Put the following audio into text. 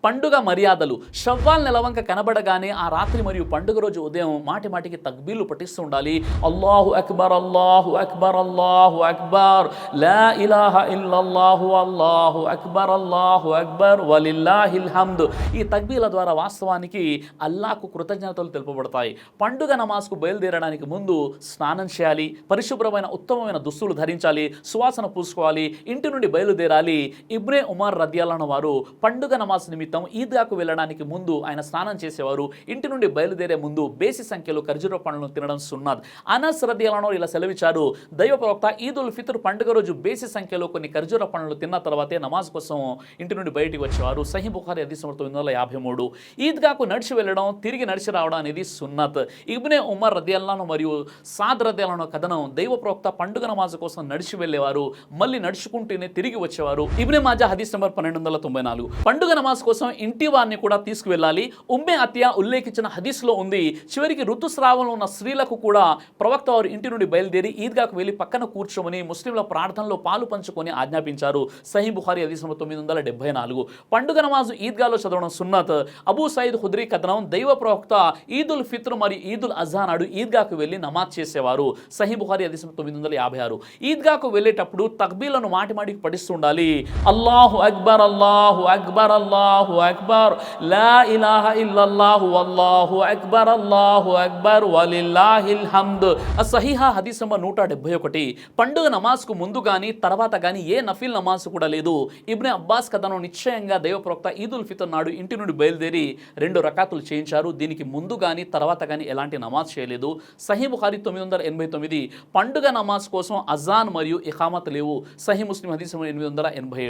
పండుగ మర్యాదలు. షవ్వాల్ నెలవంక కనబడగానే ఆ రాత్రి మరియు పండుగ రోజు ఉదయం మాటి మాటికి తక్బీర్లు పఠిస్తూ ఉండాలి. అల్లాహు అక్బర్, అల్లాహు అక్బర్, అల్లాహు అక్బర్, లా ఇలాహా ఇల్లల్లాహు, అల్లాహు అక్బర్, అల్లాహు అక్బర్, వలిల్లాహిల్ హమ్ద్. ఈ తక్బీర్ల ద్వారా వాస్తవానికి అల్లాహకు కృతజ్ఞతలు తెలుపబడతాయి. పండుగ నమాజ్కు బయలుదేరడానికి ముందు స్నానం చేయాలి, పరిశుభ్రమైన ఉత్తమమైన దుస్తులు ధరించాలి, సువాసన పూసుకోవాలి, ఇంటి నుండి బయలుదేరాలి. ఇబ్నే ఉమర్ రదియల్లాహు వారు పండుగ నమాజ్ నిమిత్తం ఈద్గాకు వెళ్ళడానికి ముందు ఆయన స్నానం చేసేవారు. ఇంటి నుండి బయలుదేరే ముందు బేసి సంఖ్యలో ఖర్జూర పండ్లను తినడం సున్నత్. అనస్ రదియల్లాహు ఇలా సెలవిచ్చారు, దైవ ప్రవక్త ఈద్ ఉల్ ఫిత్ర్ పండుగ రోజు బేసి సంఖ్యలో కొన్ని ఖర్జూర పండ్లను తిన్న తర్వాతే నమాజ్ కోసం ఇంటి నుండి బయటికి వచ్చేవారు. సహీ బుఖారీ హదీస్ నంబర్ 953. ఈద్గాకు నడిచి వెళ్ళడం, తిరిగి నడిచి రావడం అనేది సున్నత్. ఇబ్నే ఉమర్ రదియల్లాహు మరియు సాద్ రదియల్లాహు కథనం, దైవ ప్రవక్త పండుగ నమాజ్ కోసం నడిచి వెళ్ళేవారు, మళ్ళీ నడుచుకుంటూనే తిరిగి వచ్చేవారు. ఇబ్నే మాజా హదీస్ నంబర్ 1294. పండుగ నమాజ్ కోసం ఇంటి వారిని కూడా తీసుకువెళ్ళాలి. ఉమ్మే అతియా ఉల్లేఖించిన హదీస్లో ఉంది, చివరికి ఋతుస్రావంలో ఉన్న స్త్రీలకు కూడా ప్రవక్త వారు ఇంటి నుండి బయలుదేరి ఈద్గాకు వెళ్ళి పక్కన కూర్చోమని ముస్లింల ప్రార్థనలో పాలు పంచుకొని ఆజ్ఞాపించారు. సహీ బుఖారీ హదీస్ నంబర్ 974. పండుగ నమాజు ఈద్గాలో చదవడం సున్నత్. అబూ సయీద్ ఖుద్రీ కథనం, దైవ ప్రవక్త ఈద్ ఉల్ ఫిత్ర్ మరియు ఈద్ ఉల్ అజా నాడు ఈద్గాకు వెళ్ళి నమాజ్ చేసేవారు. సహీ బుఖారీ హదీస్ నంబర్ 956. ఈద్గాకు వెళ్ళేటప్పుడు తక్బీర్లను మాటి మాటికి పఠిస్తుండాలి. అల్లాహు అక్బర్, అల్లాహు అక్బర్, అల్లాహు అక్బర్, లా ఇలాహా ఇల్లల్లాహు, అల్లాహు అక్బర్, అల్లాహు అక్బర్, వలిల్లాహిల్ హమ్ద్. సహీహా హదీస్ నంబర్ 171. పండుగ నమాజ్కు ముందు కానీ తర్వాత కానీ ఏ నఫిల్ నమాజ్ కూడా లేదు. ఇబ్నే అబ్బాస్ కథనం, నిశ్చయంగా దైవ ప్రవక్త ఈద్ ఉల్ ఫిత్ర్ నాడు ఇంటి నుండి బయలుదేరి 2 రకాతులు చేయించారు. దీనికి ముందు కానీ తర్వాత కానీ ఎలాంటి నమాజ్ చేయలేదు. సహీ బుఖారీ 989. పండుగ నమాజ్ కోసం అజాన్ మరియు ఇఖామత్ లేవు. సహీ ముస్లిం హదీస్ నంబర్ 887.